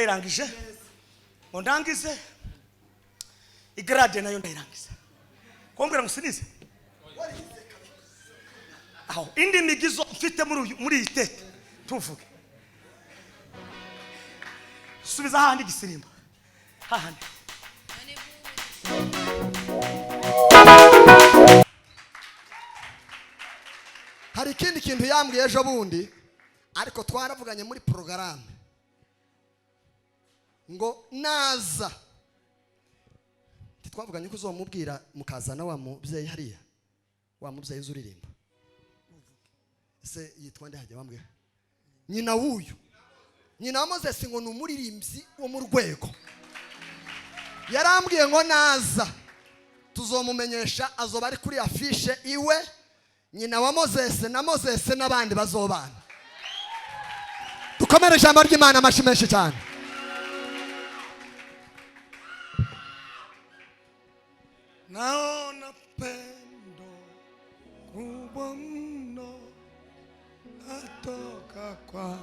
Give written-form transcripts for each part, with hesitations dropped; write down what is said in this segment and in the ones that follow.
warayirangije ngo ndangize igrade nayo ndayirangiza kumbwira ngo sinize aho indi migizo ufite muri itete tuvuge subiza handi gisirimba hahandi hari ikindi kintu yambwiye ejo bundi ariko twaravuganye muri porogaramu ngo naza twavuganye ko uzomubwira mukazana wa mubyeyi hariya wa mubyeyi uzuririmba se yitwa nde hajya bambwira nyina wuyu nyina wa Moses ngo numuririmbyi wo mu rwego yarambwiye ngo naza tuzomumenyesha azoba ari kuri afishe iwe nyina wa Moses na Moses n'abandi bazobana dukomere ijambo ry'Imana amashimeshi cyane naona pendo kubwa mno natoka kwa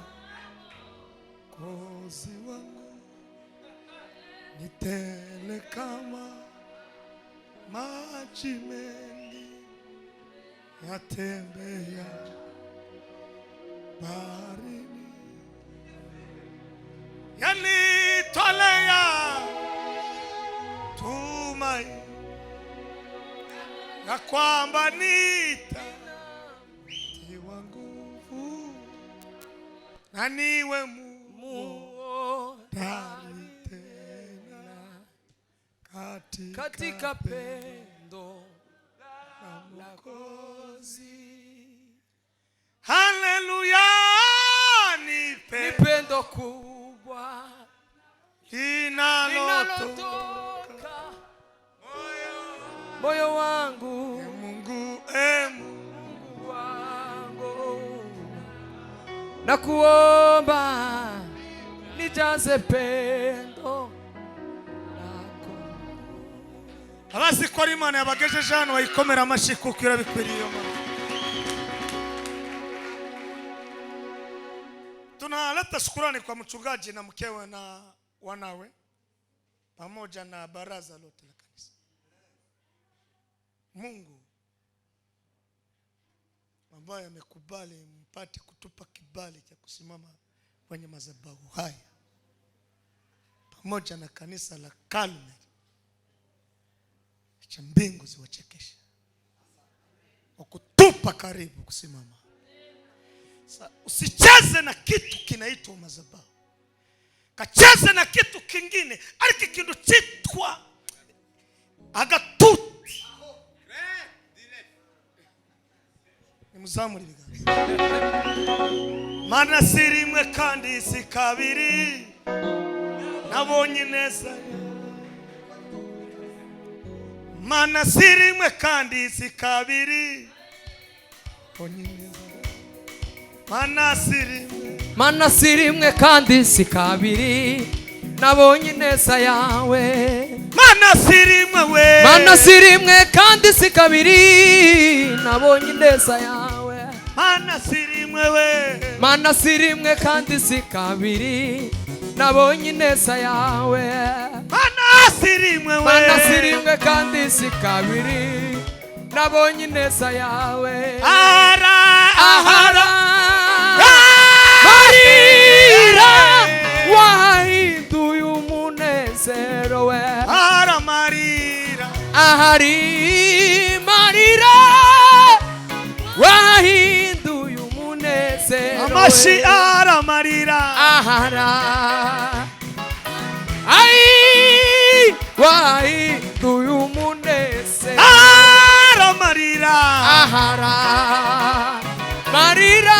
kozi wangu nitele kama maji mengi yatembea baharini yanitolea tumaini na kwamba nitatiwa nguvu na niwe muodari tena katika pendo la Mwokozi. Haleluya, ni pendo kubwa linalotoka moyo wangu Mungu wangu na kuomba nijaze pendo lako. Abasi ko Imana yabagejeje hano bayikomera amashi kuko irabikwiriye. Tunaleta shukrani kwa mchungaji na mkewe na wanawe pamoja na baraza lote la kanisa. Mungu ambaye amekubali mpate kutupa kibali cha kusimama kwenye madhabahu haya pamoja na kanisa la Kalme cha mbingu ziwachekesha wakutupa karibu kusimama. Usicheze na kitu kinaitwa madhabahu, kacheze na kitu kingine ariko kintu chitwa agatutu. Nimuzamuri biganza. Mana sirimwe kandi si kabiri nabonye neza. Mana sirimwe kandi si kabiri nabonye neza. Mana sirimwe kandi si kabiri nabonye neza yawe. Mana sirimwe we. Mana sirimwe kandi si kabiri nabonye neza yawe. Mana sirimwe we. Mana sirimwe kandi si kabiri nabonye neza yawe. Mana sirimwe we. Mana sirimwe kandi si kabiri nabonye neza yawe. Ahara Marira wahinduye umunezero we. Ahara marira. Ahari marira wahinduye umunezero we. Amashi ahara marira. Ahara ai wahinduye umunezero. Ahara marira. Ahara marira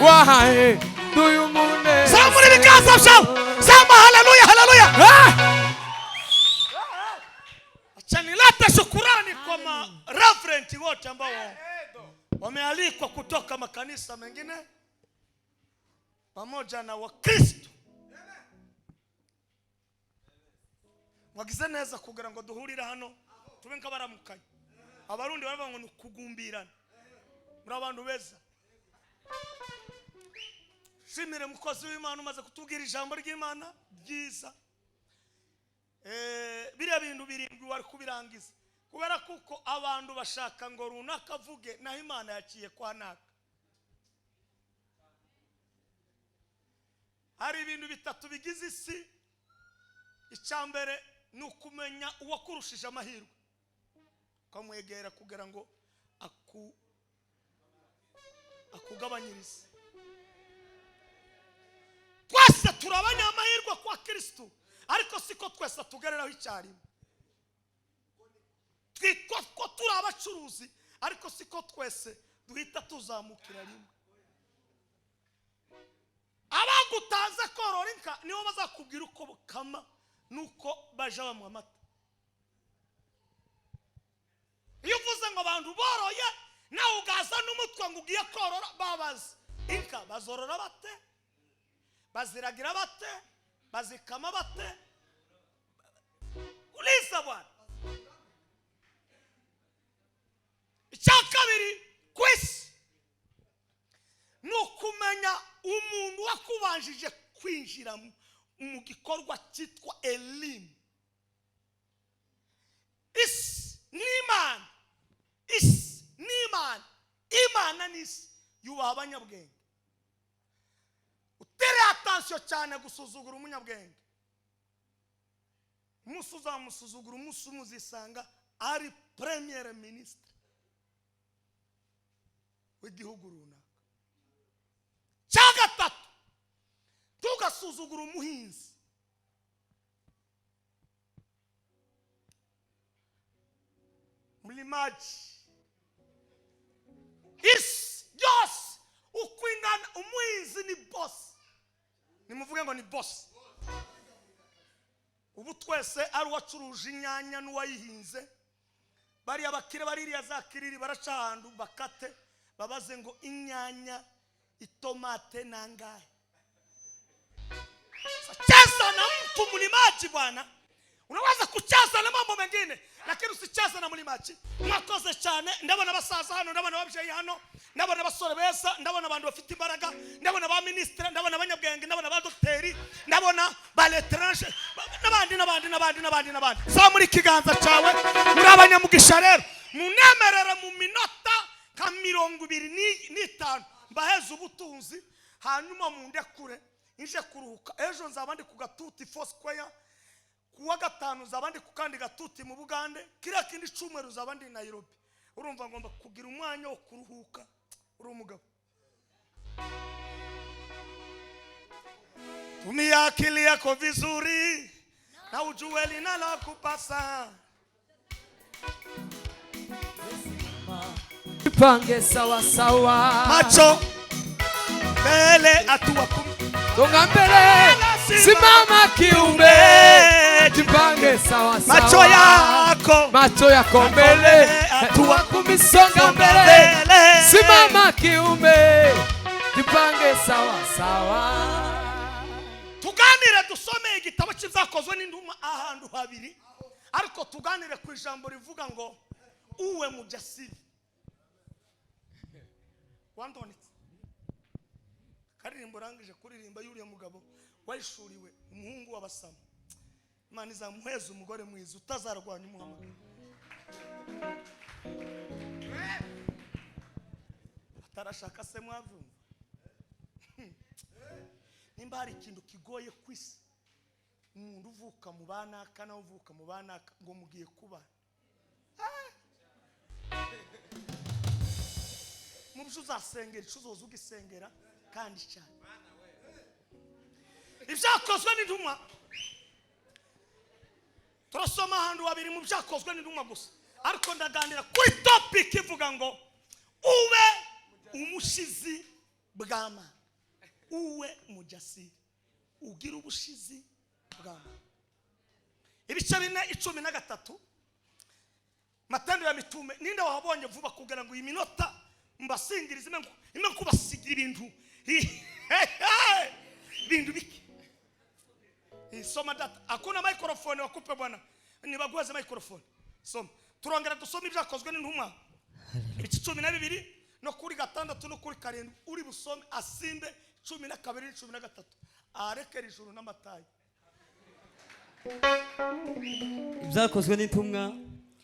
wahae duyumune. Samuri bikaza shau. Sama haleluya haleluya. Acha nilete shukrani kwa reverend wote ambao wamealikwa kutoka makanisa mengine pamoja na Wakristo. Wagize neza kugira ngo duhurira hano tube nk'abaramukaye. Abarundi baravuga ngo nukugumbirana. Muri abantu beza. shimire mukozi w'Imana umaze kutubwira ijambo ry'Imana ryiza. Biriya bintu birindwi wari kubirangiza kubera kuko abantu bashaka ngo runaka avuge naho Imana yaciye kwa naka. Hari ibintu bitatu bigize isi. Icyambere ni ukumenya uwakurushije amahirwe ukamwegera kugira ngo akugabanyirize. Twese turabanya amahirwe kwa Kristo ariko siko twese tugereraho icyarimwe. Twitwa ko turi abacuruzi ariko siko twese duhita tuzamukira rimwe. Abagutaza korora inka nibo bazakubwira uko bukama nuko baje bamwe amata. Iyo uvuze ngo abantu boroye nawe ugaza n'umutwe ngo ugiye korora babaza inka bazorora bate, baziragira bate, bazikama bate, ulisa bwana. Icyakabiri kwisi ni ukumenya umuntu wakubanjije kwinjira mu gikorwa cyitwa elimu. Isi n'Imana, isi n'Imana, Imana n'isi yubaha abanyabwenge. Utere attention cyane gusuzugura umunyabwenge. Umunsi uzamusuzugura umunsi umuzisanga ari premier ministre w'igihugu runaka. Cya gatatu tugasuzugura umuhinzi. Mulimaji isi yose ukwingana umuhinzi ni boss. Nimuvuge ngo ni boss. Ubu twese ari wacuruje inyanya n'uwayihinze. Bari abakire baririya zakiriri baracahandu bakate babaze ngo inyanya itomate nangahe. Cheza na mtu mulimaji bwana. Unaweza kucheza na mambo mengine lakini usicheze na mulimaji. Mwakoze cyane ndabona basaza hano, ndabona babyeyi hano, ndabona basore beza, ndabona abantu bafite imbaraga, ndabona ba ministre, ndabona abanyabwenge, ndabona ba docteur, ndabona ba l'étranger n'abandi. Za muri kiganza cyawe muri abanyamugisha rero munemerere mu minota ka 25 mbaheze ubutunzi hanyuma mundekure inje kuruhuka. Ejo nzabandi ku Gatuti Foursquare, kuwa gatanu zabandi ku kandi Gatuti mu Bugande, kira kindi cyumweru zabandi Nairobi. Urumva ngomba kugira umwanya wo kuruhuka uri umugabo. Tumia akili yako vizuri na ujue linalokupasa. Jipange sawa sawa. Macho mbele atua Songa mbele, simama kiumbe. Jipange sawa sawa. Macho yako mbele, hatua 10 songa mbele. Simama kiumbe. Jipange sawa sawa. Tuganire dusome igitabo cy'ibyakozwe n'induma ahantu habiri ariko tuganire ku ijambo rivuga ngo uwe mujasiri. Wandonitse karirimbo rangije kuririmba yuriya mugabo wayishuriwe umuhungu w'abasama. Imana izamuheza umugore mwiza utazarwanya umuhamagaro. Atarashaka se mwavumva. Nimba hari ikintu kigoye kwisi umuntu uvuka mu banaka na uvuka mu banaka ngo mugiye kuba mu byo uzasengera icyo uzoza ugisengera kandi cyane. Ibyakozwe n'intumwa turasoma ahantu habiri mu byakozwe n'intumwa gusa ariko ndaganira kuri topic ivuga ngo ube umushizi bw'Imana. Uwe mujasiri ugira ubushizi bw'Imana. Ibice 4:13 Matendo ya Mitume. Ninde wahabonye vuba kugira ngo iyi minota mbasingirize imwe kubasigira ibintu biki. Soma data. Hakuna microphone wakupe bwana. Nibaguze microphone. Soma. Turongera dusoma ibyakozwe n'intumwa. Ibice 12 no kuri 6 no kuri 7 uri busome asimbe 12 13 arekera ijuru n'amatayi. Ibyakozwe n'intumwa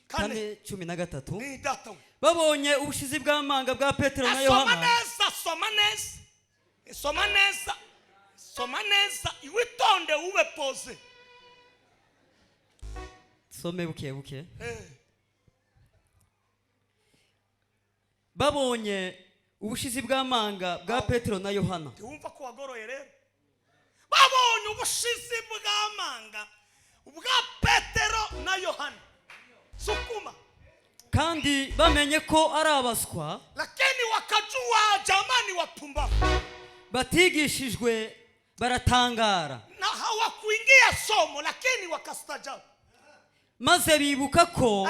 4:13 Ni data we. babonye ubushizi bw'amanga bwa Petero na Yohana. Soma neza iwitonde ube pose. Some buke babonye ubushizi bw'amanga bwa Petero na Yohana. Wumva ko wagoroye rero. Babonye ubushizi bw'amanga bwa Petero na Yohana. Sukuma. Kandi bamenye ko ari abaswa, Lakini wakajua jamani wapumbavu. Batigishijwe baratangara. Na hawakuingia somo lakini wakastajabu. Maze bibuka ko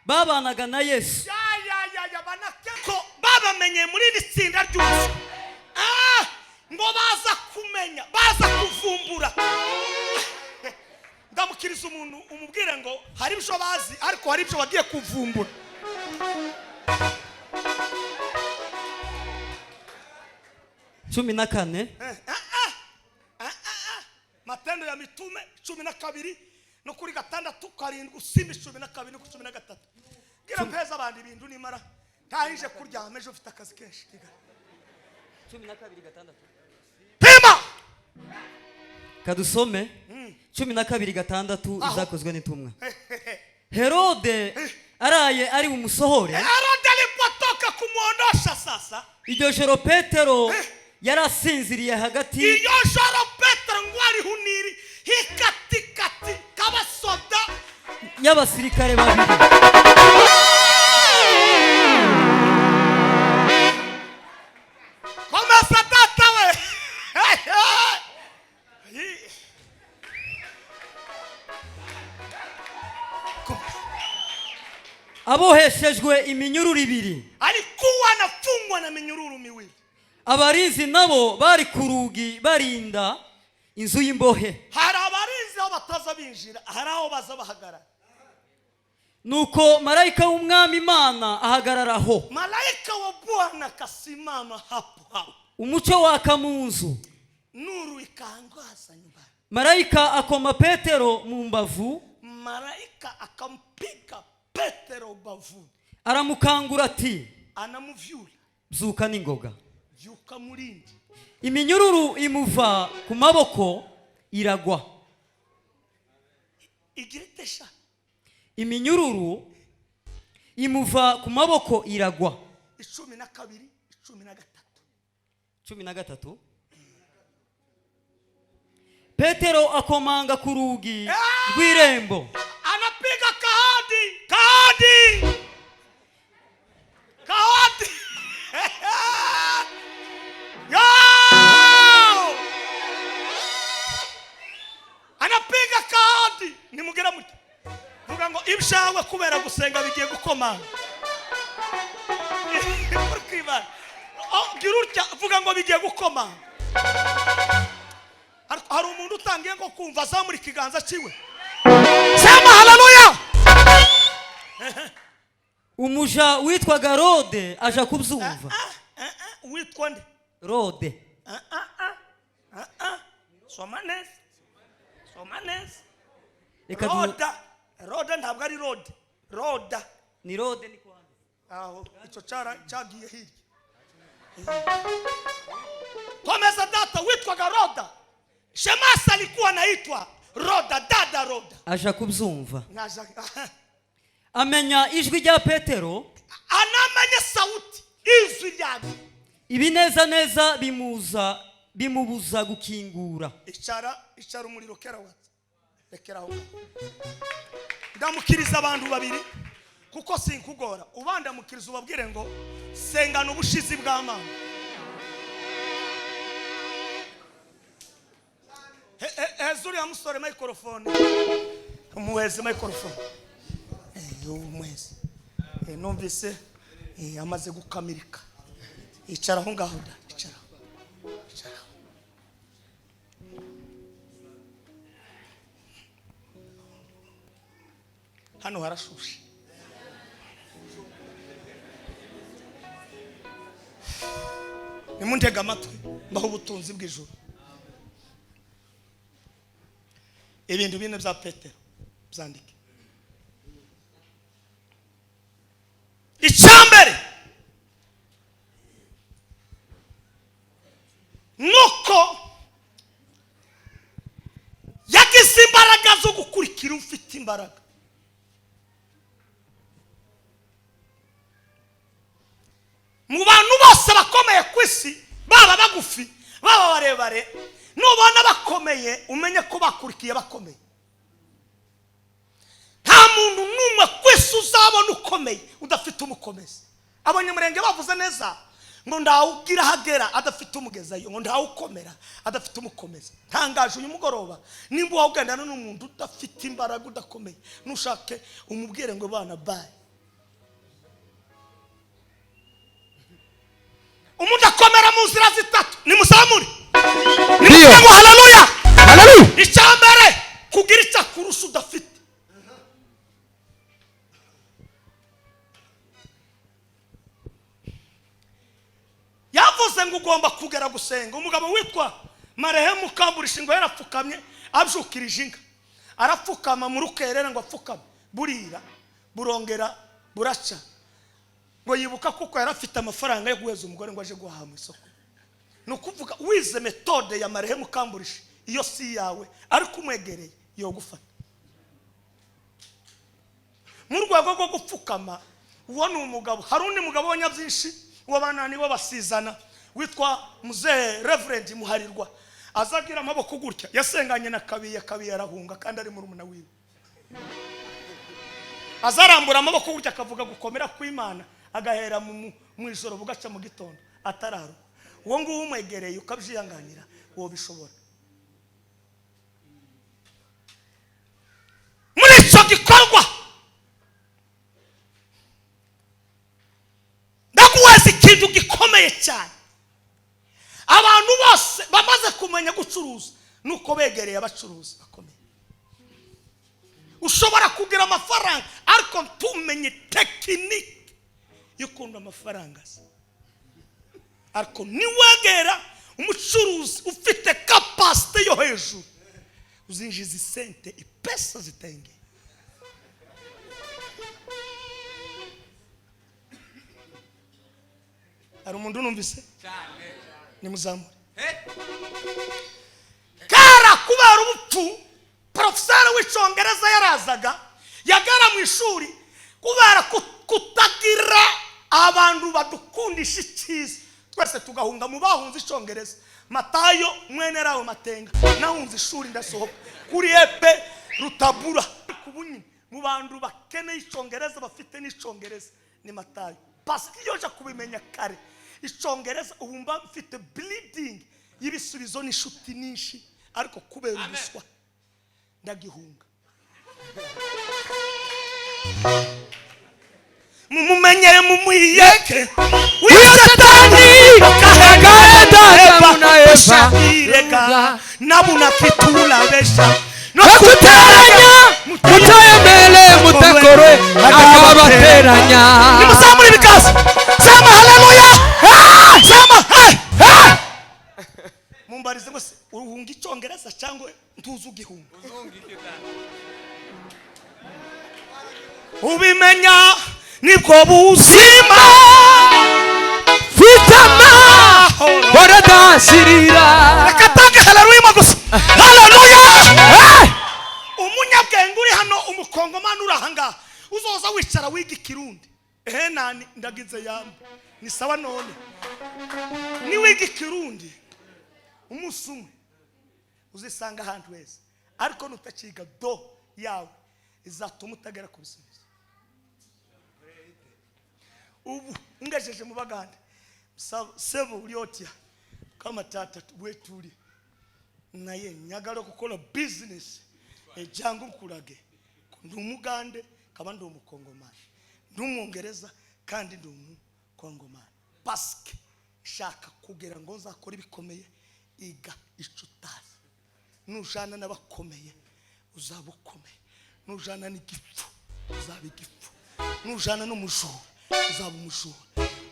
babanaga na Yesu. Ya banakeko baba menye muri litsinda ry'ubusa. Ngo baza kumenya, baza kuvumbura. Ndamukiriza umuntu umubwire ngo hari ibyo bazi ariko hari ibyo bagiye kuvumbura. Cumi na kane. Matendo ya Mitume 12 no kuri 6 Usimbi 12 no 13. Gira mpeza abandi bintu nimara ntahije kuryama ejo ufite akazi kenshi. 12:6 Pima kadusome 12:6 izakozwe n'intumwa. Herode araye ari umusohore. Herode alipotoka kumuondosha sasa. Iryo joro Petero yarasinziriye hagati. Iryo joro Petero ngwari huniri hikatikati kabasoda y'abasirikare babiri. Komeza data we. Aboheshejwe iminyururu ibiri. Alikuwa anafungwa na minyururu miwili. Abarinzi nabo bari ku rugi barinda inzu y'imbohe. Hari abarinzi aho bataza binjira, hari aho baza bahagarara. Nuko marayika w'umwami Imana ahagararaho. Malaika wa Bwana kasimama hapo. Umucyo waka mu nzu. Nuru ikaangaza nyumbani. Marayika akoma Petero mu mbavu. Malaika akampiga Petero ubavu. Aramukangura ati, anamuvyura. Zuka n'ingoga. Vyuka murindi. Iminyururu imuva ku maboko iragwa. Igiretesha. Iminyururu imuva ku maboko iragwa. 12 13 Petero akomanga ku rugi rw'irembo. Anapiga kahadi. Yo! Anapiga kahadi. Nimugera muti. Vuga ngo ibyawe kubera gusenga bigiye gukomanga. Kurikibana. Girurya vuga ngo bigiye gukomanga. Hari umuntu utangiye ngo kumva azamura ikiganza ciwe. Sema haleluya. Umuja witwaga Rode aja kubyumva. Witwa nde? Rode. Soma neza. Roda ntabwo ari Rode. Roda. Ni Rode ni kwanda. Aho icyo cyagiye hirya. Komeza data witwaga Roda. Shemasa alikuwa anaitwa Roda, dada Roda. Aja kubyumva. Amenya ijwi rya Petero. Anamenya sauti ijwi ryake. Ibi neza bimubuza gukingura. Icara umuriro kera watse. Rekeraho. Ndamukiriza abantu babiri kuko sinkugora. Ubanda mukiriza ubabwire ngo sengana ubushizi bw'amanga. Ezuri ya musore microphone. Umuweze microphone. Umuweze. Numvise amaze gukamirika. Icara aho ngaho da. Icara. Hano harashushe. nimundega amatwi mbaho ubutunzi bw'ijuru. Ibintu bine bya Petero byandike. Icyambere nuko yagize imbaraga zo gukurikira ufite imbaraga. Mu bantu bose bakomeye ku isi, baba bagufi baba barebare, nubona bakomeye umenye ko bakurikiye bakomeye. Nta muntu numwe ku isi uzabona ukomeye udafite umukomezi. Abanyamurenge bavuze neza ngo ndawugira hagera adafite umugezayo, ngo ndawukomera adafite umukomeza. Tangaje uyu mugoroba nimba wawugendana n'umuntu udafite imbaraga udakomeye, nushake umubwire ngo bana bye. Umuntu akomera mu nzira zitatu, nimuzamure niyo haleluya haleluya. Icyambere kugira icyakurusha udafite. Yavuze ngo ugomba kugera gusenga. Umugabo witwa Marehemu Kamburishi ngo yarapfukamye abyukirije inka, arapfukama mu rukerera ngo apfukame, burira burongera buraca, ngo yibuka kuko yarafite amafaranga yo guheza umugore ngo aje guhaha mu isoko. Nukuvuga wize metode ya Marehemu Kamburishi, iyo si yawe ariko umwegereye yo gufata mu rwego rwo gupfukama. Uwo ni umugabo. Hari undi mugabo w'Nyabyinshi w'abanani bo basizana witwa Muzehe Reverend Muharirwa, azagira amaboko gutya, yasenganye na Kabiye arahunga kandi ari murumuna wiwe. Azarambura amaboko gutya akavuga gukomera kw'Imana, agahera mu ijoro bugaca mu gitondo atararo. Uwo nguwo umwegereye ukabyiyanganira uwo bishobora. Muri icyo gikorwa ndakuweza ikintu gikomeye cyane. Abantu bose bamaze kumenya gucuruza nuko begereye abacuruzi bakomeye. Ushobora kugira amafaranga ariko ntumenye tekinike y'ukunda amafaranga. Ariko niwegera umucuruzi ufite capacity yo hejuru, uzinjiza isente ipesa zitenge. Ari umuntu numvise cyane nimuzamure. Kara kubera ubupfu, professor w'icyongereza yarazaga yagara mu ishuri kubera kutagira abantu badukundisha icyiza, twese tugahunga mu bahunze icyongereza. Matayo mwene rawe Matenga nahunze ishuri ndasohoka kuri epe rutabura. Kubunyi mu bantu bakeneye icyongereza bafite n'icyongereza ni Matayo. Parce iyo je kubimenya kare icyongereza ubumba mfite bleeding y'ibisubizo n'ishuti nyinshi, ariko kubera ubuswa ndagihunga. Mumumenyere mumuyeke wisatani kahega na Eva irega nabuna kitula besha no kuteranya mutayemele mutakore akabateranya. Nimuzamure bikaza sema haleluya sema mumbarize ngo uhunga icyongereza cyangwa ntuzu gihunga. Ubimenya nibwo buzima fitama boradashirira. Rekatange haleluya gusa haleluya. Umunyabwenge uri hano umukongomani uri ahanga uzoza wicara wiga ikirundi. Nani ndagize yamba ni sawa none ni wiga ikirundi umunsi umwe uzisanga ahantu heza, ariko nutakiga do yawe izatuma utagera ku bisubizo. Ubu ungejeje mu Baganda sebo uliotya kama tata wetuli naye nyagalo kukola business ejangu nkulage ndi umugande kaba ndi umukongomani, ndi umwongereza kandi ndi umukongomani. Paske shaka kugera ngo nzakora ibikomeye, iga icutazi. Nujana n'abakomeye uzaba ukomeye, nujana n'igifu uzaba igifu, nujana n'umujura uzaba umujura,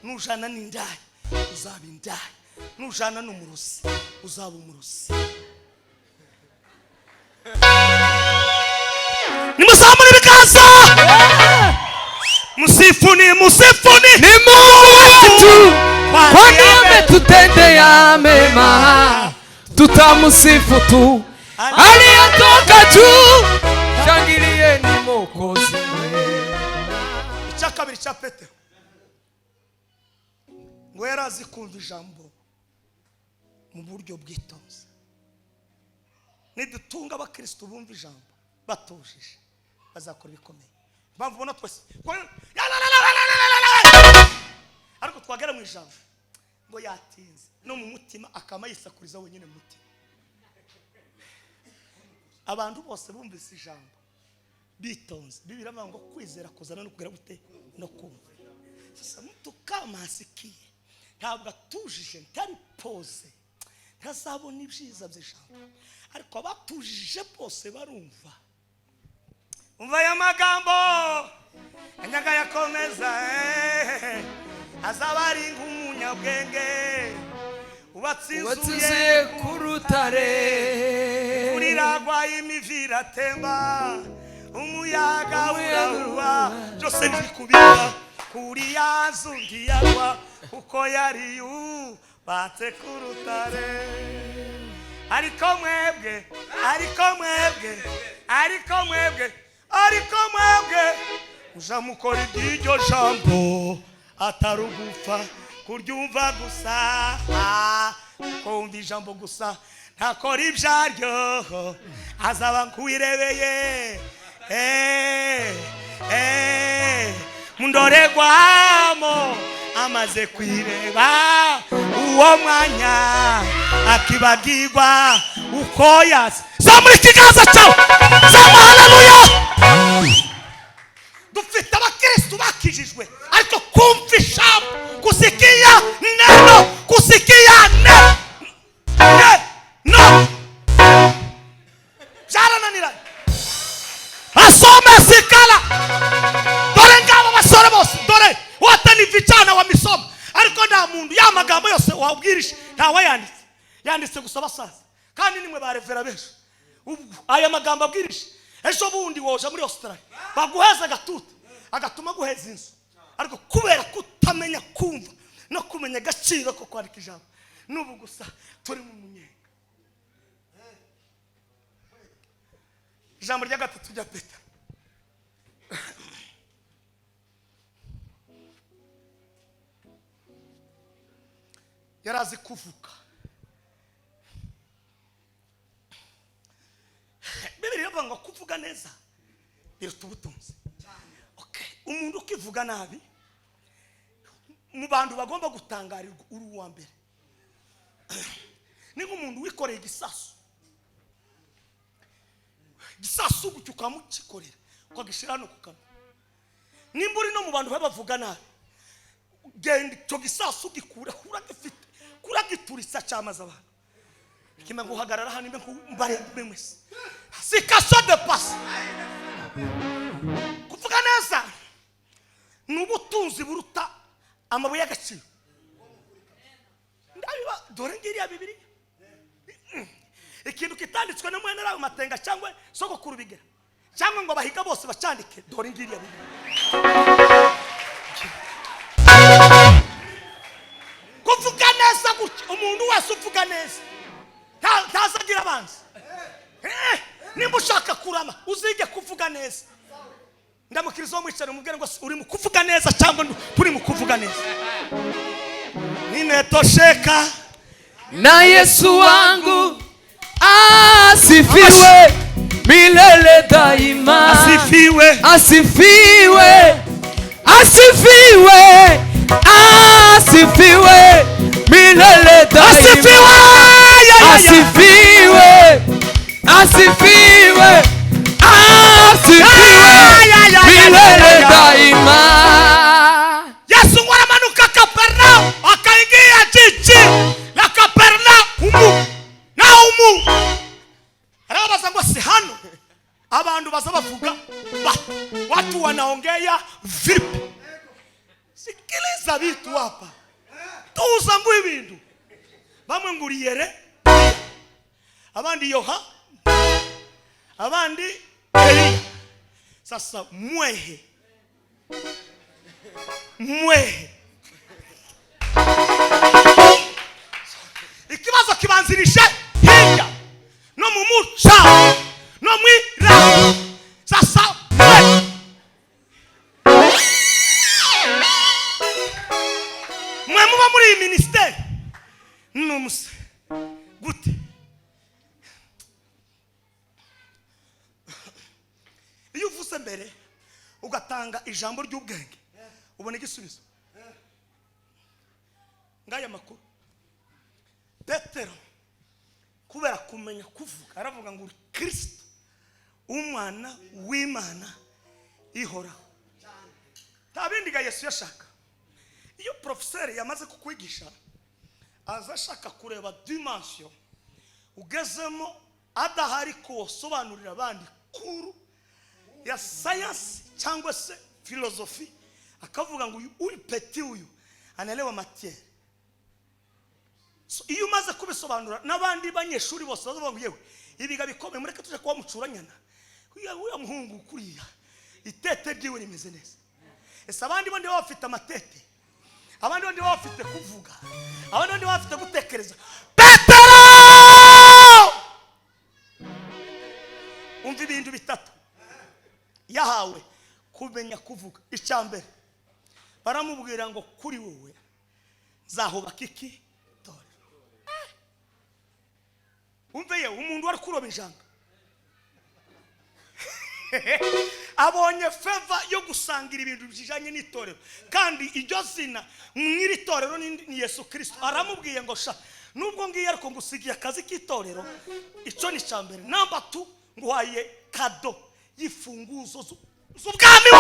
nujana n'indaya uzaba indaya, nujana n'umurusi uzaba umurusi. Nimuzamure ibiganza. Musifuni ni Mungu wetu, kwani ametutendea mema, tutamusifu tu aliyetoka juu. Shangilieni Mwokozi. Icya kabiri cya Petero ngo yarazi kumva ijambo mu buryo bwitonze. Nidutunga abakristo bumva ijambo batujije bazakora ibikomeye. Mpamvu ubona twese ariko twagera mu ijambo ngo yatinze no mu mutima akama yisakuriza wenyine mu mutima. Abantu bose bumvise ijambo bitonze, Biblia ivuga ngo kwizera kuzana no kugera gute no kumva. Sasa mtu kama asikiye ntabwo atujije ntari pose ntazabona ibyiza by'ijambo, ariko abatujije bose barumva. Umva aya magambo anyaga yakomeza, azaba ari nk'umunyabwenge ubatsinzuye ku rutare, uriragwa imivira temba, umuyaga urahuha, byose bikubira kuri yazu ngiyagwa uko yari yubatse ku rutare. Ariko mwebwe muzamukora iby'iryo jambo atarugufa kuryumva gusa, kumva ijambo gusa ntakora ibyaryo, azaba nk'uwirebeye mundoregwamo amaze kwireba uwo mwanya akibagirwa uko yasa. Zamura ikiganza cyawe, zamura haleluya. Dufite abakristo bakijijwe ariko kumva ijambo, kusikia neno, kusikia neno byarananiranye. Asome sikala dore ngabo basore bose, dore watani vijana wa misomo, ariko nta muntu ya magambo yose wabwirisha ntawe yanditse gusa basaza, kandi nimwe barevera benshi. Aya magambo abwirisha ejo bundi woja muri Australia baguheza gatuta agatuma guheza inzu, ariko kubera kutamenya kumva no kumenya gaciro ko kwandika ijambo n'ubu gusa turi mu munyenga. Ijambo rya gatatu rya Petero yarazi kuvuga. Biblia ivuga ngo kuvuga neza biruta ubutunzi. Okay, umuntu ukivuga nabi mu bantu bagomba gutangarirwa uri uwa mbere ni nk'umuntu wikoreye igisasu gucyuka mu kikorera ukagishira no kukana. Nimba uri no mu bantu bavuga nabi, genda cyo gisasu gikura kuragiturisa cyamaza abantu kima guhagarara hano imbe mbare mwese sikasho de passe. Kuvuga neza n'ubutunzi buruta amabuye y'agaciro. Ndabiba dore ngiriya Biblia ikintu kitanditswe no mwene rawe matenga cyangwa sogokuru bigera cyangwa ngo bahiga bose bacandike, dore ngiriya Biblia. Kuvuga neza gutya, umuntu wese uvuga neza ntazagira abanzi. Nimba ushaka kurama uzige kuvuga neza. Ndamukirizo mwicare umubwire ngo uri mu kuvuga neza cyangwa turi mu kuvuga neza. Nimetosheka na Yesu wangu asifiwe milele daima, asifiwe milele daima, asifiwe milele daima. Yesu waramanuka Kapernaum akaingia jiji la Kapernaum arabaza ngo si hano abantu bazabavuga watu wanaongea vipi? Sikiliza vitu hapa tuza ngo ibintu bamwe nguriyere abandi yoha abandi Eliya. Sasa mwehe ikibazo kibanzirishe hirya no mu muca no mwira. Sasa mwe muba muri iyi ministeri n'umuse gute? Iyo uvuze mbere ugatanga ijambo ry'ubwenge ubona igisubizo. Ngaya makuru Petero kubera kumenya kuvuga aravuga ngo Kristo umwana w'Imana ihoraho. Tabindi ga Yesu yashaka. Iyo professeur yamaze kukwigisha aza shaka kureba dimension ugezemo adahari ko sobanurira abandi kuru ya science cyangwa se philosophy, akavuga ngo uyu petit uyu anaelewa matière. So iyo umaze kubisobanura n'abandi banyeshuri bose bazavuga ngo yewe ibiga bikomeye mureke tuje kwa mucuranyana uya muhungu kuriya itete ryiwe rimeze neza. Ese abandi bandi bafite amatete, abandi bandi bafite kuvuga, abandi bandi bafite gutekereza. Petero umva ibintu bitatu yahawe kumenya kuvuga. Icyambere baramubwira ngo kuri wowe zahubaka iki torero. Umve ye umuntu wari kuroba injanga abonye feva yo gusangira ibintu bijanye n'itorero, kandi iryo zina mwiri torero ni Yesu Kristo. Aramubwiye ngo sha nubwo ngiye ariko ngusigiye akazi k'itorero. Ico ni cyambere. Namba 2 nguhaye kado yifunguzo z'ubwami we.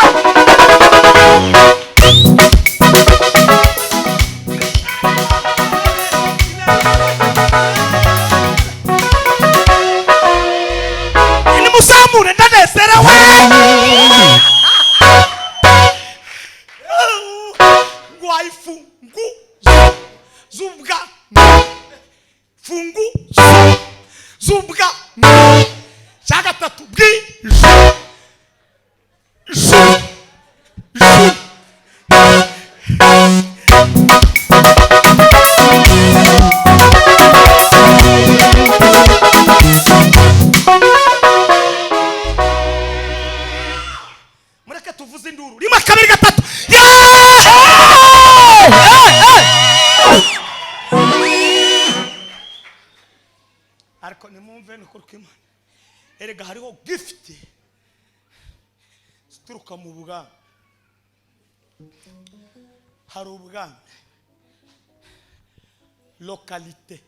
Ini musamure ndanezera we. Nguhaye funguzo z'ubwami. Funguzo z'ubwami. Gatatu bwije mureke tuvuze induru rimwe kabiri gatatu. Ariko nimumve nukuri kw'Imana erega hariho gift zituruka mu bwami. Hari ubwami localité,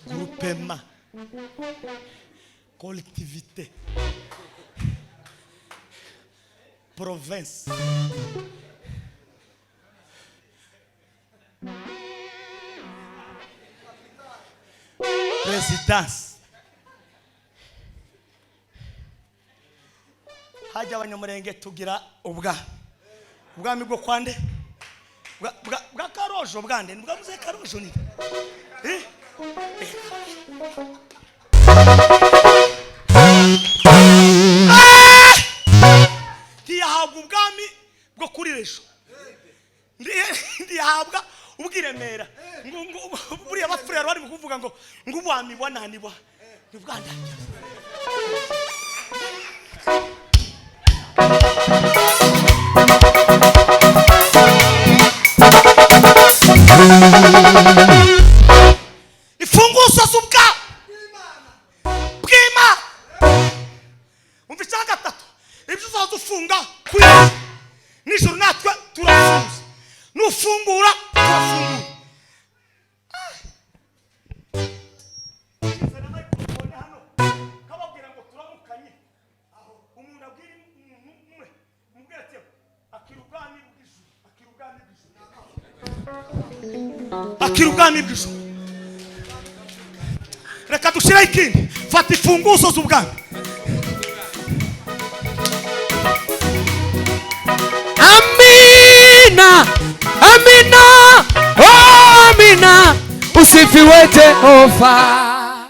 groupement, collectivité, province, présidence. Hajya abanyamurenge tugira ubwami bwo kwande bwa Karojo. Bwande nibwo muze Karojo ni ndiyahabwa ubwami bwo kuri Rejo, ndiyahabwa ubwiremera. Buriya abafurero bari kuvuga ngo ubwami bwa nani bwa ni bwandangira. Ifunguzo bw'Imana. Umva icya gatatu ibyo uzadufunga kuri nijoro natwe turafunze, nufungura turafungura. Kababwira ngo turamukanye umuntu abwira umwe umubwira ati akira ubwami bw'ijuru, akira ubwami bw'ijuru. Reka dushiraho ikindi. Fata ifunguzo z'ubwami. Amina, amina, oh amina. usifiwe Jehova.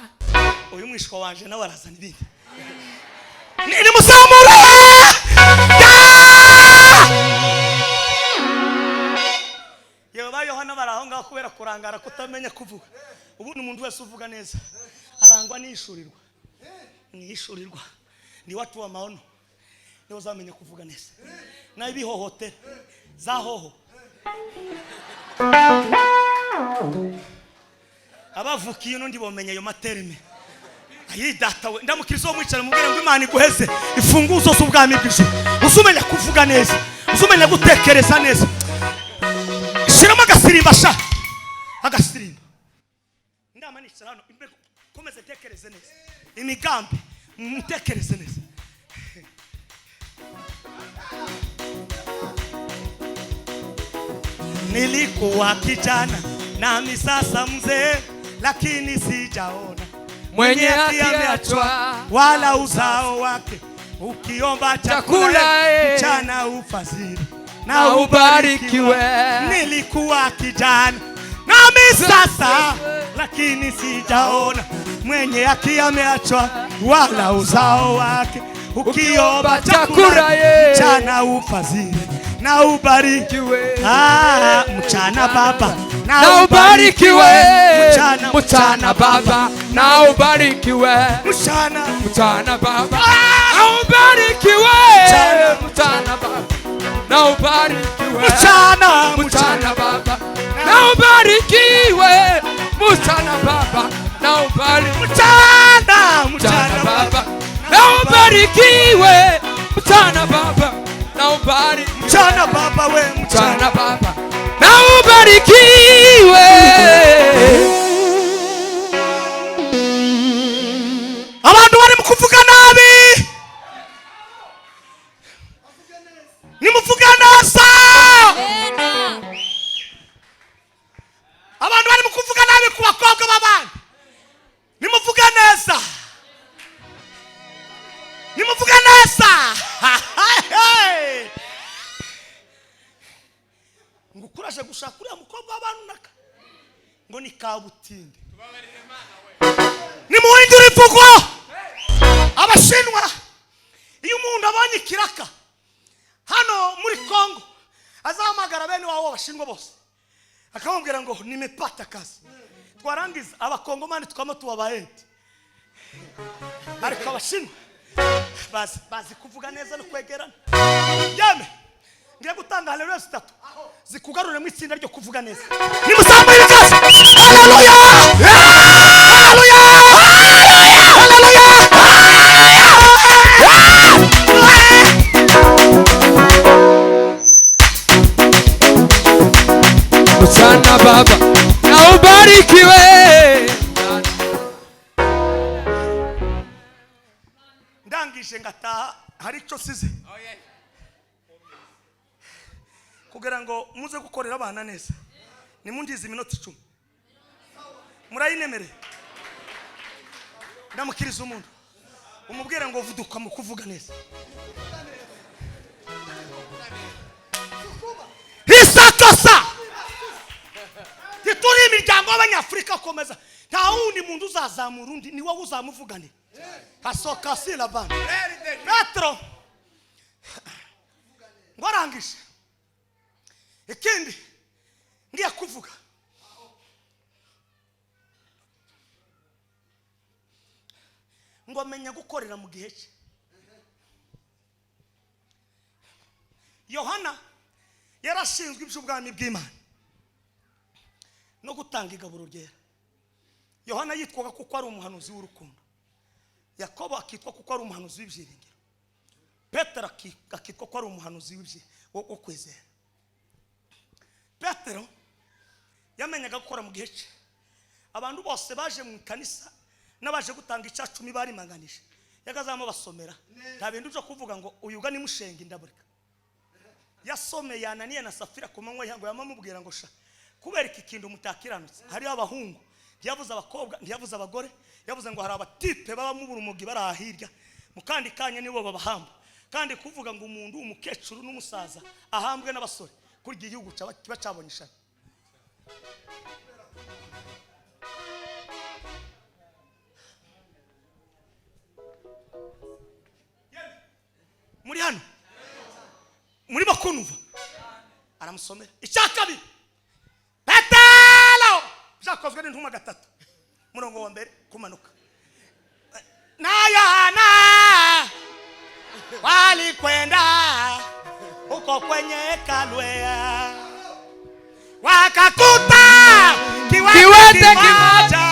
Uyu mwishwa wanje nawe arazana ibindi. Ni musamure. Yewe Yohana barahonga kubera kurangara kutamenya kuvuga. Ubu ni umuntu wese uvuga neza arangwa n'ishurirwa. N'ishurirwa. Ni watu wa maono. Niwe uzamenya kuvuga neza. Na ibihohotera za hoho. Abavukiye no ndibomenya ayo materime. Ayi data we ndamukirizo mwicara mubwire ngo Imana iguheze ifunguzo z'ubwami bw'ijuru. Uzumenya kuvuga neza, uzumenya gutekereza neza. Shiramo agasirimba sha. Agasirimba. Ndama nicara hano imbe komeze tekereze neza. Imigambi mutekereze neza. Nilikuwa kijana nami sasa mzee, lakini sijaona mwenye haki ameachwa wala uzao wake. Ukiomba chakula mchana ufadhili na ubarikiwe. Nilikuwa kijana nami sasa, lakini sijaona mwenye haki ameachwa wala uzao wake. Ukiomba chakula mchana ufadhili na ubarikiwe. Mchana baba na ubarikiwe. Mchana baba na ubarikiwe. Mchana baba na ubarikiwe. Mchana baba na ubarikiwe. Mchana baba na ubarikiwe. Mchana baba na ubarikiwe. Mchana baba na ubarikiwe. Mchana baba na ubarikiwe. Mchana baba we mchana baba na ubarikiwe. Abantu bari mukuvuga nabi nimuvuga neza. Abantu bari mukuvuga nabi ku bakobwa b'abandi nimuvuga neza. Nimuvuga neza. Ngukuraje gushaka uriya mukobwa w'abantu naka ngo ni kabutinde. Nimuhindura ivugo. Abashinwa iyo umuntu abonye ikiraka hano muri Kongo azahamagara bene wabo abashinwa bose akamubwira ngo nimepata kazi. Twarangiza abakongomani tukamo tubabaete. Ariko abashinwa bazi kuvuga neza no kwegerana. Yeme ngiye gutanga haleluya 3 zikugarure mu itsinda ryo kuvuga neza. Nimusambire kazi. Haleluya! Haleluya! Mchana baba na ubarikiwe. Ndangije ngataha hari cyo size kugira ngo muze gukorera abana neza. Nimundize iminota 10 murayinemere. Ndamukiriza umuntu umubwira ngo vuduka mu kuvuga neza. Hisakosa tituri imiryango y'Abanyafrika komeza nta wundi muntu uzazamura undi ni wowe uzamuvugane. Hasoka sila bana Petro ngwarangisha ikindi ngiye kuvuga ngo menya gukorera mu gihe cye. Yohana yarashinzwe iby'ubwami bw'Imana no gutanga igaburo ryera. Yohana yitwaga kuko ari umuhanuzi w'urukundo. Yakobo akitwa kuko ari umuhanuzi w'ibyiringiro. Petero akitwa ko ari umuhanuzi wo kwizera. Petero yamenyaga gukora mu gihe cye. Abantu bose baje mu kanisa n'abaje gutanga icacumi bari manganisha yagazamo basomera. Nta bintu byo kuvuga ngo uyuga ni mushenga indaburika. Yasomeye Ananiya na Safira ku manywa yango yamamubwira ngo sha kubera iki kintu mutakiranutse. Hari abahungu ntiyavuze abakobwa ntiyavuze abagore yavuze ngo hari abatipe baba mu burumogi barahirya mukandi kanya nibo babahamba. Kandi kuvuga ngo umuntu umukecuru n'umusaza ahambwe n'abasore kurya igihugu cyaba cyabonyesha. muri hano muri bakunuva aramusomera icyakabi Petero byakozwe n'intumwa 3 murongo wa mbere kumanuka na Yohana walikwenda huko kwenye kalwea wakakuta kiwete kimoja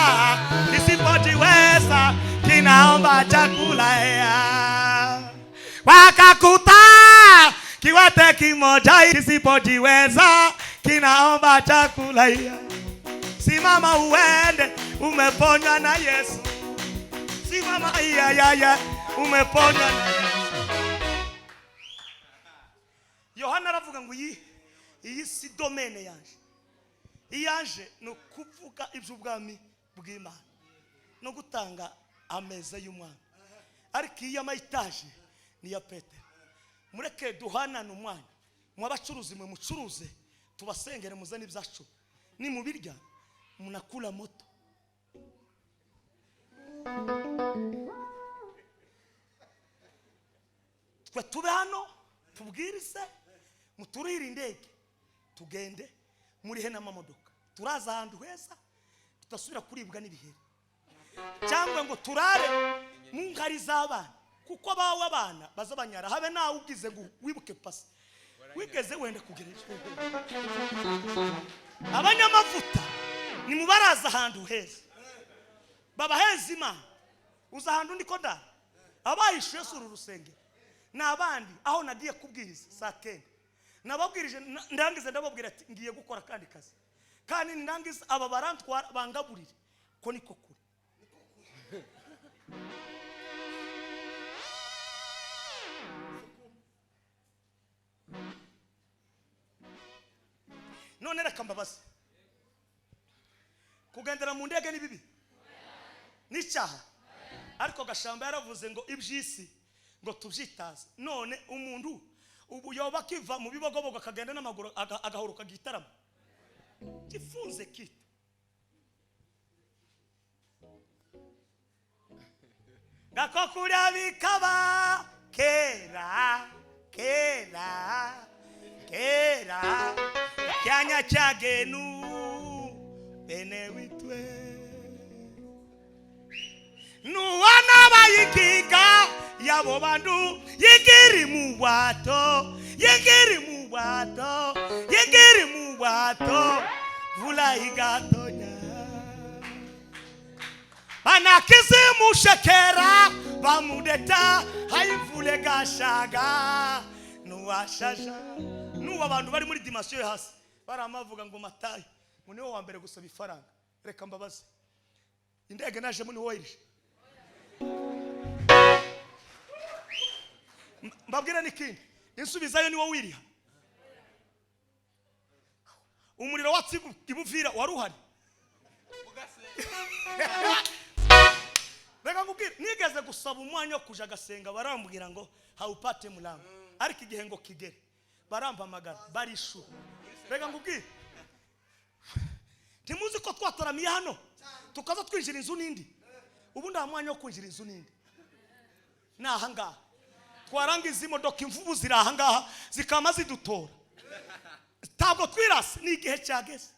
kisipojiweza kinaomba chakula wakakuta kiwete kimoja kisipojiweza kinaomba chakula simama uende umeponywa na Yesu simama umeponywa na Yesu. Yohana aravuga ngo iyi si domene yanje no kuvuga iby'ubwami bw'Imana no gutanga ameza y'umwana ariko iya mayitaje ni ya Petero mureke duhanana umwanya mu abacuruzi mwe mucuruze tubasengere muzane ibyacu ni mubirya munakula moto twe tube hano tubwirize muturire indege tugende muri hena amamodoka turaza ahantu heza tutasubira kuribwa n'ibihere cyangwa ngo turare mu nkari z'abana kuko bawe abana bazabanyara habe nawe ugize ngo wibuke pasi wigeze wende kugereje abanyamavuta ni mubaraza ahantu heza baba heza Imana uza ahantu ndiko ndara abayishuye suru rusengero nabandi aho nagiye kubwiriza saa 10 nababwirije ndangize ndababwira ati ngiye gukora kandi kazi kandi ndangize aba barantwara bangaburire ko niko kuri none reka mbabaze kugendera mu ndege ni bibi n'icyaha ariko Gashamba yaravuze ngo ibyisi ngo tubyitaze none umuntu ubu yoba kiva mu bibogobogo akagenda n'amaguru agahuruka gitarama gifunze kiti gakokura bikaba kera kyanya cyagenu bene witwe nuwana bayikiga yabo bandu yigiri mu bwato vula igatonya banakize mushekera bamudeta hayivule gashaga nuwashasha nuwa bandu bari muri dimension yo hasi baramavuga ngo Matayo ngo niwo wa mbere gusaba ifaranga reka mbabaze indege naje muri woyirije mbabwira nikindi insubizayo niwo wiriha umuriro watsi ibuvira waruhari reka ngubwira nigeze gusaba umwanya kuja gasenga barambwira ngo haupate mulango ariko igihe ngo kigere barampamagara barishu reka ngubwira timuzi ko twataramiye hano tukaza twinjira inzu nindi ubu nda mwanya wo kwinjira inzu nindi naha ngaha twarangiza imodoka imvubu ziri aha ngaha zikama zidutora ntabwo twirase ni igihe cyageze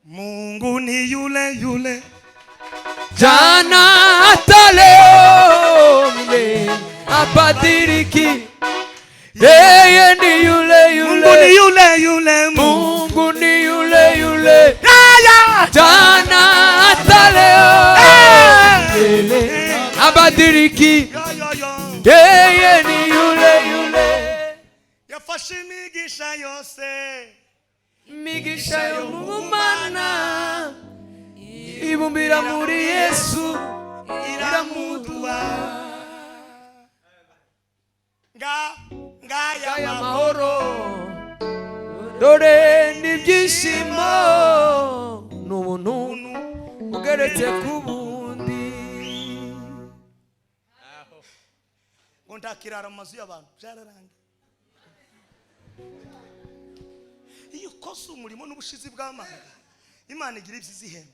Mungu ni yule jana hata leo milele abadiliki yeye ni yule Mungu ni yule jana hata leo milele abadiliki yeye ni yule yafashe imigisha yose migisha yo mu Mana ibumbira muri Yesu iramuduwa ngaya mahoro dore n'ibyishimo n'ubuntu ugeretse ku bundi ngo ngo ndakirara mu mazu y'abantu byararangiye. Iyo ukoze umurimo n'ubushizi bw'Imana, Imana igira ibyo izihemba.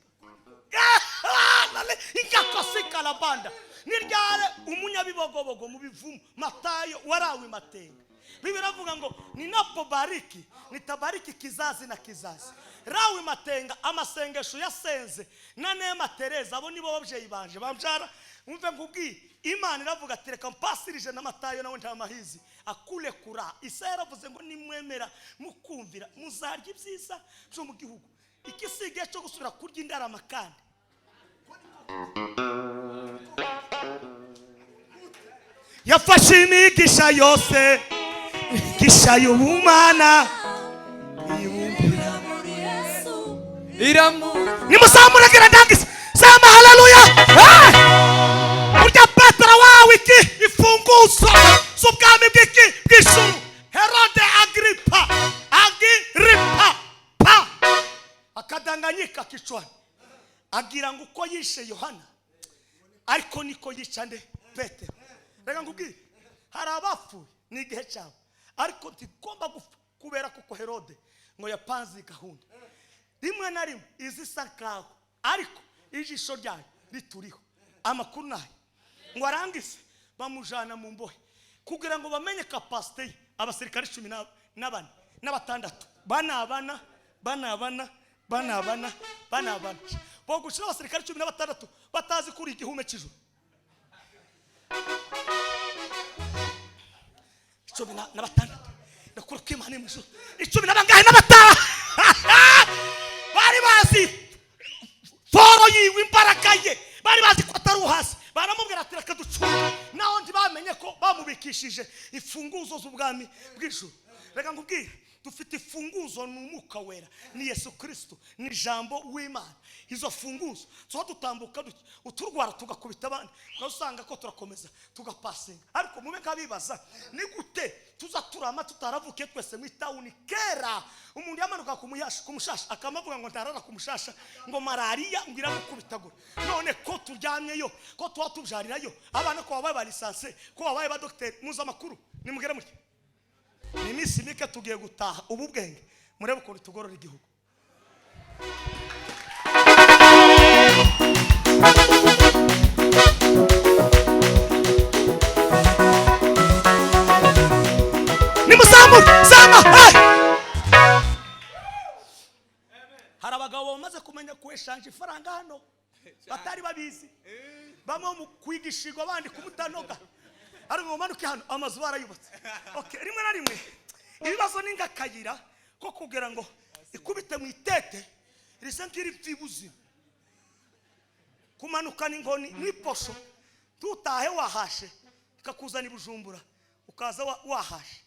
Ingakosi kalabanda niryare umunyabibogobogo mu bivumu Matayo warawe Matenga. Bibiri avuga ngo ninapobariki nitabariki kizazi na kizazi. Rawe Matenga amasengesho yasenze na Neema Tereza abo nibo babyeyi banje bambyara. Umve ngubwi Imana iravuga ati reka mpasirije na Matayo nawe nta mahizi akule kura. Isa yaravuze ngo nimwemera mukumvira muzarya ibyiza byo mu gihugu. Ikisigaye cyo gusubira kurya indarama kandi yafashe imigisha yose gisha y'ubumana ibumbira muri Yesu nimusamuragira ndangise sema haleluya. Urya Petero wawe iki ifunguzo z'ubwami bw'iki bw'ijuru. Herode Agripa pa akadanganyika kichwani agira ngo uko yishe Yohana ariko niko yica nde Petero. Reka ngubwire hari abapfuye ni igihe cyabo ariko ntigomba gupfa kubera kuko Herode ngo yapanze gahunda rimwe na rimwe izisa nkaho ariko ijisho ryayo rituriho. Amakuru nayo ngo arangise bamujana mu mbohe kugira ngo bamenye kapasite abasirikare 14 n'abatandatu banabana bo gushira abasirikare 16 batazi kuri igihume cy'ijuru. 16 nakuru kimane mu ijuru 15 bari bazi foro yiwe imbaraga ye bari bazi ko atari uhasi baramubwira ati reka ducunga naho ntibamenye ko bamubikishije ifunguzo z'ubwami bw'ijuru. Reka ngubwire dufite ifunguzo n'umuka wera ni Yesu Kristo ni jambo w'Imana. Izo funguzo so dutambuka uturwara tugakubita abandi usanga ko turakomeza tugapasinga ariko mube kabibaza ni gute tuzaturama tutaravuke twese mu town kera umuntu yamanuka kumushasha akamavuga ngo ndarara kumushasha ngo malaria ngira gukubitagura none ko turyamyeyo ko twatubyarirayo abana ko babaye ba lisanse ko babaye ba docteur muza makuru nimugere muke ni misi mike tugiye gutaha ubu bwenge murebe ukuntu tugorora igihugu. Nimusamu sama hari abagabo bamaze kumenya kweshanje ifaranga hano batari babizi bamwe mu kwigishirwa abandi kumutanoga ari ngo manuke hano amazu barayubatse. Okay rimwe na rimwe ibibazo n'ingakayira ko kugira ngo ikubite mu itete risentiri pfibuzi kumanuka n'ingoni n'iposho tutahe wahashe ikakuzana ibujumbura ukaza wahashe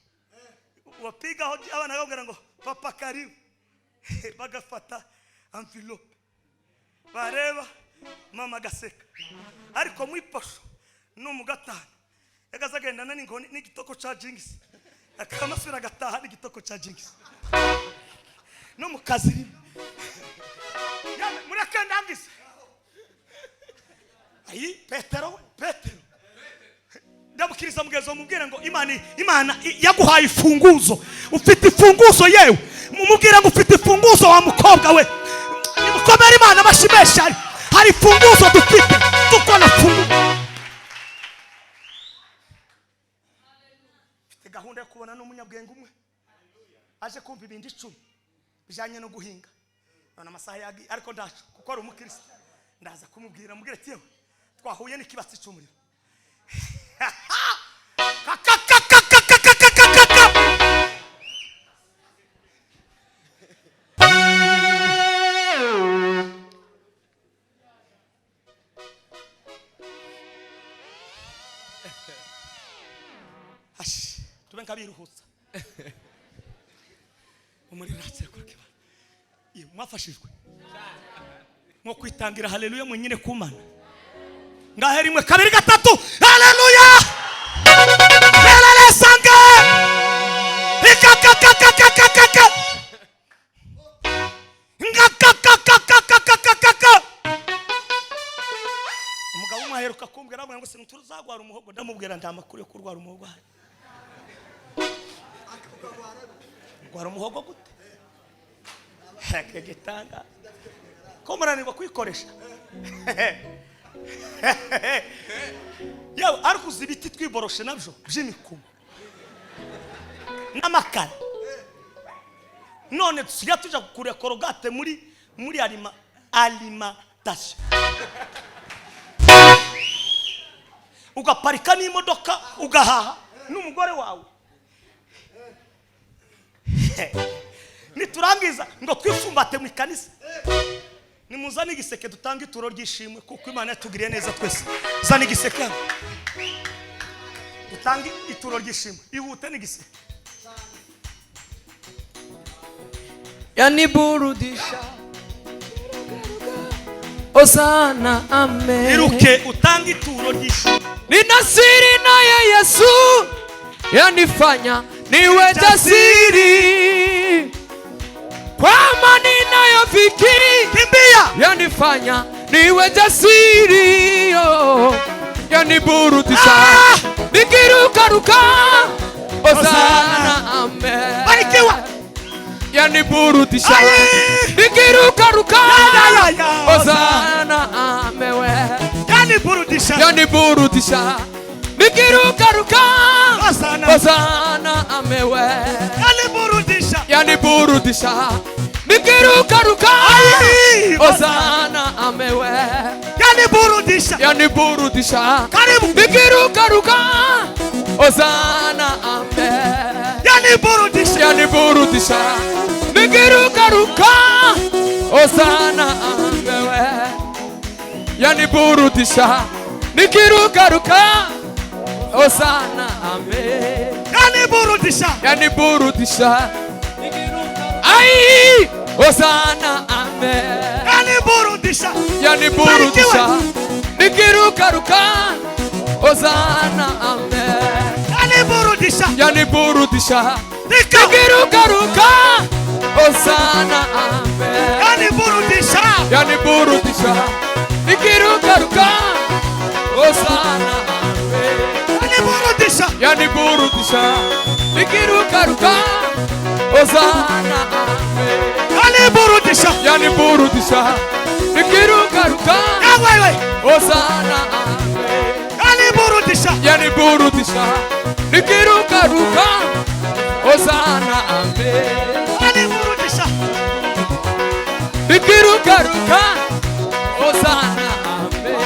wapigaho abana bakubwira ngo papa karibu bagafata envelope bareba mama gaseka ariko mu iposho no mu gatanu yagazagendana n'ingoni n'igitoko cha jingisi akamasura gataha n'igitoko cha jingisi no mu kazi mureke ndangise. Ayi Petero ndabukiriza mugezo mubwire ngo Imana yaguhaye ifunguzo ufite ifunguzo yewe mumubwire ngo ufite ifunguzo wa mukobwa we nimukomere Imana bashimesha hari ifunguzo dufite tukona funguzo. Mfite gahunda yo kubona n'umunyabwenge umwe aje kumva ibindi 10 bijanye no guhinga none amasaha yagi ariko ndacu kuko ari umukristo ndaza kumubwira mubwire tiyo twahuye n'ikibatsi cy'umuriro tubenka biruhutsa umuriro atsere kureke iyo mwafashijwe mwo kwitangira haleluya mwenyine kumana ngaheri mwe 2 3 haleluya haleluya sanga ikakakakakakaka ngakakakakakaka umugabo umwe aheruka kumbwira ngo ngo se ntuzagwara umuhogo, ndamubwira nta makuru yo kurwara umuhogo. Gwara umuhogo gute? Heke gitanga. Ko muranirwa kwikoresha. Yawe ariko uzibiti twiboroshe nabyo by'imikumu. N'amakara. None tusiga tuja kukure korogate muri alimentation. Ugaparika n'imodoka ugahaha n'umugore wawe. Niturangiza ngo twifumbate mu kanisa. Nimuzane igiseke dutanga ituro ryishimwe kuko Imana yatugiriye neza twese. Zana igiseke. Dutanga ituro ryishimwe. Ihute n'igiseke. Yaniburudisha Osana amen. Iruke utanga ituro ryishimwe. Nina siri naye Yesu yanifanya niwe jasiri. Kwa amani nayofikiri kimbia yanifanya niwe jasiri. Yaniburudisha nikirukaruka Osana amen. Barikiwa. Yaniburudisha nikirukaruka Osana amewe. Yaniburudisha nikirukaruka Osana amewe. Yaniburudisha nikirukaruka Osana amewe. Yaniburudisha nikirukaruka Osana amewe. Yaniburudisha nikirukaruka Osana amewe. Yaniburudisha nikirukaruka Osana amen. Yaniburudisha ai Osana amen. Yaniburudisha nikirukaruka Osana amen. Yaniburudisha nikirukaruka Osana amen. Yaniburudisha nikirukaruka Osana amen. Yaniburudisha nikirukaruka Osana amen. Yaniburudisha nikirukaruka Osana amen. Yaniburudisha nikirukaruka Osana amen. Nikirukaruka Osana amen.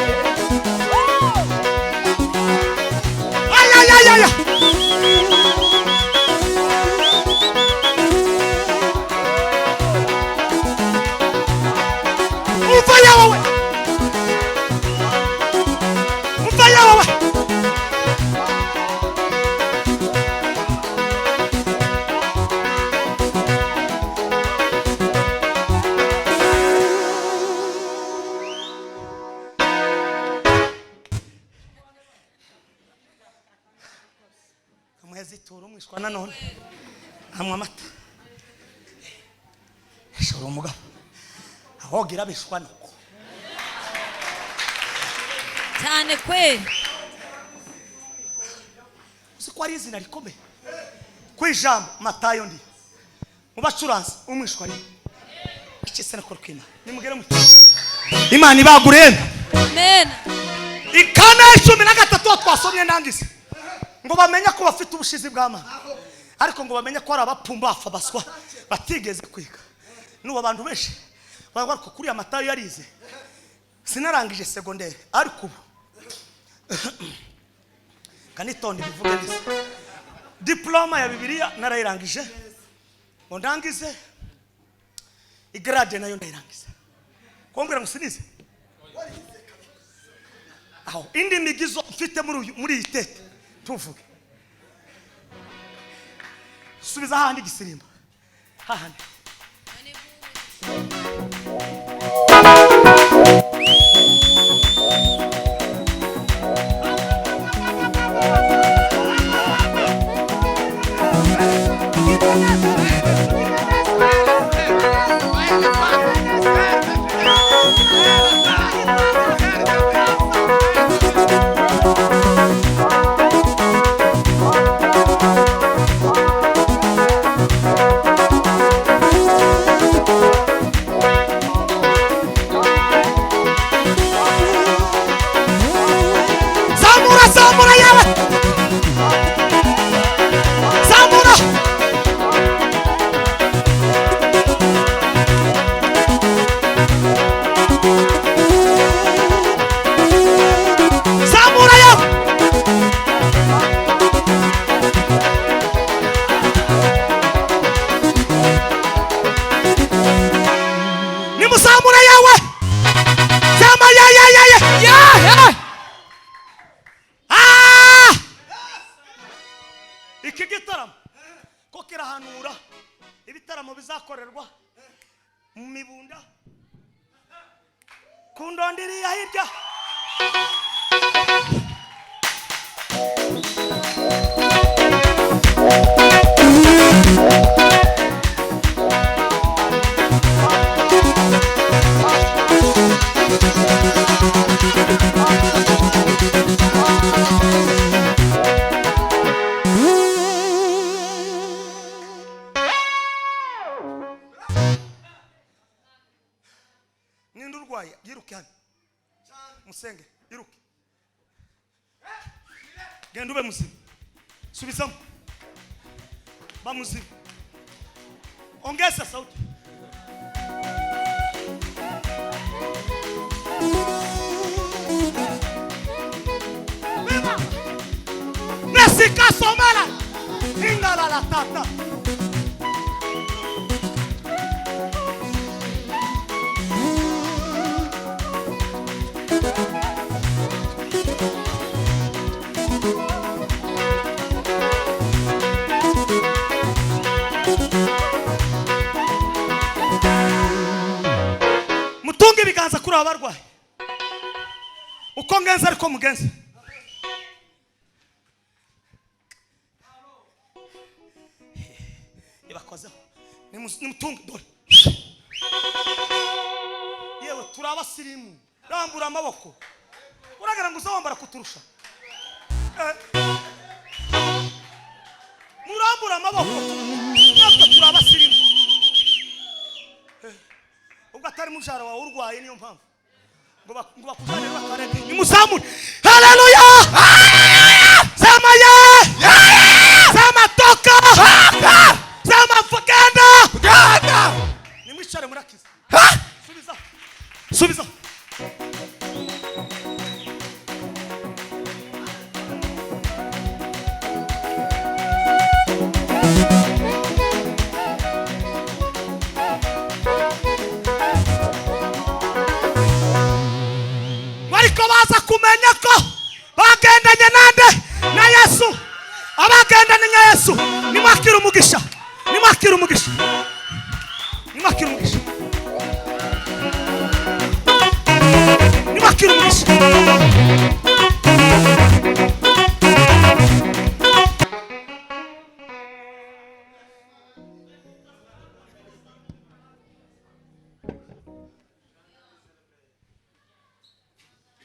Mwezituro mwishwa nanone hamwe amata shoro umugabo ahogira bishwa nuko cyane kwe uko ari izina rikomeye kwijambo Matayo ndi mubacuranze umwishwa ari ikise nakora kwima nimugere mu Imana ibagurene amen. Ikana 13 twasomye ndangize ngo bamenya ko bafite ubushizi bw'Imana ariko ngo bamenya ko ari abapfumbafa baswa batigeze kwiga. Nuba abantu benshi bagwa ko kuri Matayo yarize sinarangije secondaire ariko ubu kanitonde bivuga neza diploma ya Bibiliya narayirangije ngo ndangize igrade nayo ndayirangiza kombera musinize aho indi migizo mfite muri itete tuvuge subiza handi gisirimba hahandi bizakorerwa mu mibunda kundondiriye hirya Nindurwaye yiruke hano musenge yiruke genda ube muzima subizamo ba muzima ongeza sauti Nesika somala ingala la tata mutunge biganza kuri abarwaye uko ngenza ariko mugenza ibakozeho nimutunge dore yewe turabasirimu rambura amaboko uragara ngo uzawambara kuturusha murambura amaboko natwe turabasirimu ubwo atari mujara wawe urwaye niyo mpamvu ngo bakuzane bakareke nimusamure haleluya sema ye sema toka sema fugenda nimwicare murakiza subiza ariko baza kumenya ko bagendanye nande na Yesu abagendanye na Yesu nimwakira umugisha nimwakira umugisha nimwakira umugisha nimwakira umugisha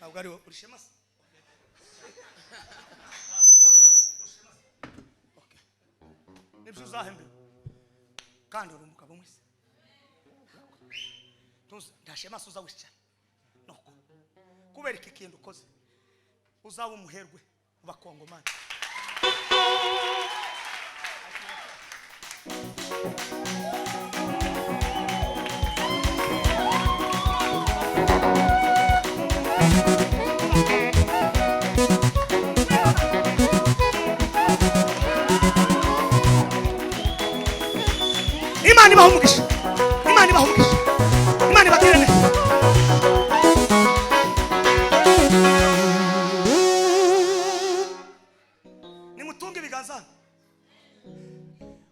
Agora eu urishema se okay nibyo uzahembe kandi uri umugabo mwese tuzi ndashema se uzawisha noko kubera iki kintu ukoze uzaba umuherwe bakongomana Imani bahumugisha Imani bagirene nimutunge biganza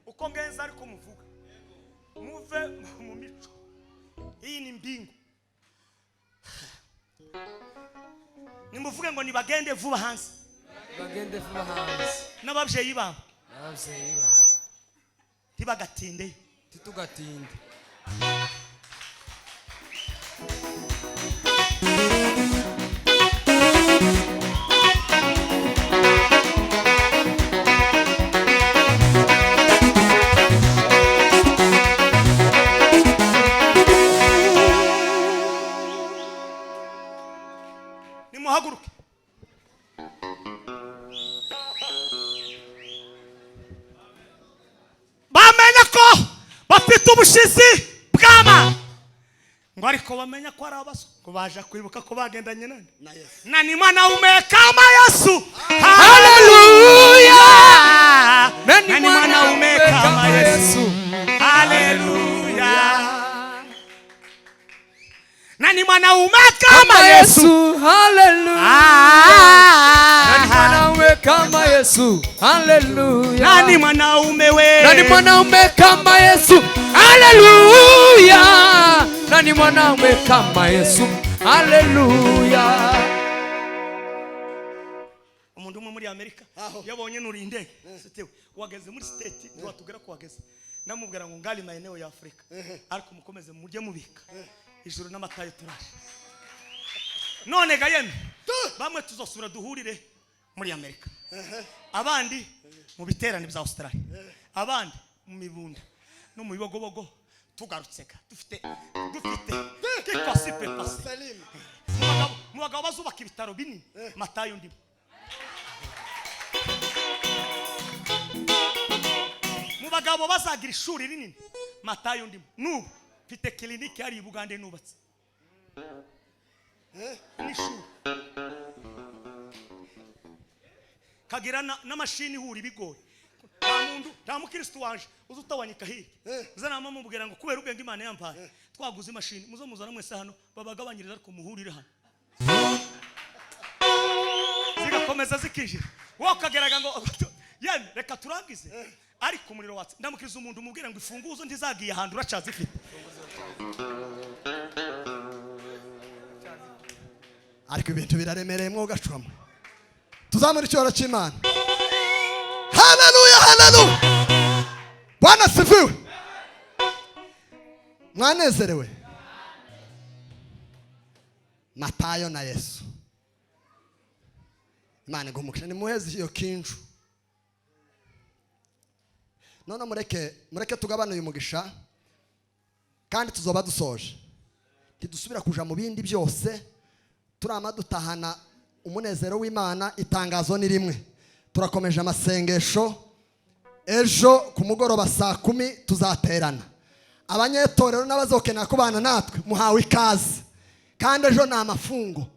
uko ngenza ariko muvuga muve mu mico iyi ni mbingu nimuvuge ngo nibagende vuba hanze n'ababyeyi babo tibagatinde titugatinde nimuhaguruke bamenya ko bafite ubushizi bw'ama ngo ariko bamenya ko ari abaso ko baje kwibuka ko bagendanye nani na ni mwana umekama Yesu haleluya na ni mwana umekama Yesu haleluya na ni mwana umekama Yesu haleluya na ni mwana umekama Yesu haleluya na ni mwana umewe na ni mwana umekama Yesu haleluya, nani mwanawe kama Yesu, haleluya. Umuntu umwe muri Amerika yabonye nuri indege sitewe wageze muri state watugera ko wageze ndamubwira ngo ngali maeneo ya Afrika ariko mukomeze mujye mubika ijuru n'amatayo turaje none gayeme bamwe tuzosubira duhurire muri Amerika abandi mu biterane bya Australia abandi mu mibunda no mu bibogobogo tugarutseka dufite kikosipe pasi mu bagabo bazubaka ibitaro binini matayo ndimo mu bagabo bazagira ishuri rinini matayo ndimo nubu mfite clinique hari Bugande nubatse n'ishuri kagira na mashini huri bigori nta mukristo wanje uzutawanyika hirya zana mama mubwira ngo kubera ubwenge Imana yampaye twaguze imashini muzo muzana mwese hano babagabanyiriza ariko muhurire hano zigakomeza zikijira wakageraga ngo yeme reka turangize ariko umuriro watse ndamukiriza umuntu mubwira ngo ifunguzo ntizagiye ahantu uracaza ifite ariko ibintu biraremereye mwo gacuramo tuzamura icyoro cy'Imana. Haleluya, haleluya, Bwana sifiwe. Mwanezerewe Matayo na Yesu. Imana igumukisha ni muhezi iyo kinju none mureke tugabana uyu mugisha kandi tuzoba dusoje tidusubira kuja mu bindi byose turama dutahana umunezero w'Imana. Itangazo ni rimwe, turakomeje amasengesho ejo ku mugoroba saa 10 tuzaterana. Abanyetorero n'abazokenera kubana natwe muhawe ikaze kandi ejo ni amafungo.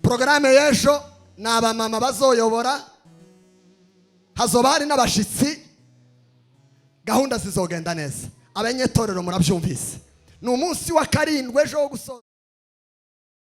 Programme y'ejo ni abamama bazoyobora, hazoba hari n'abashitsi, gahunda zizogenda neza. Abanyetorero murabyumvise, ni umunsi wa 7 ejo wo gusoza.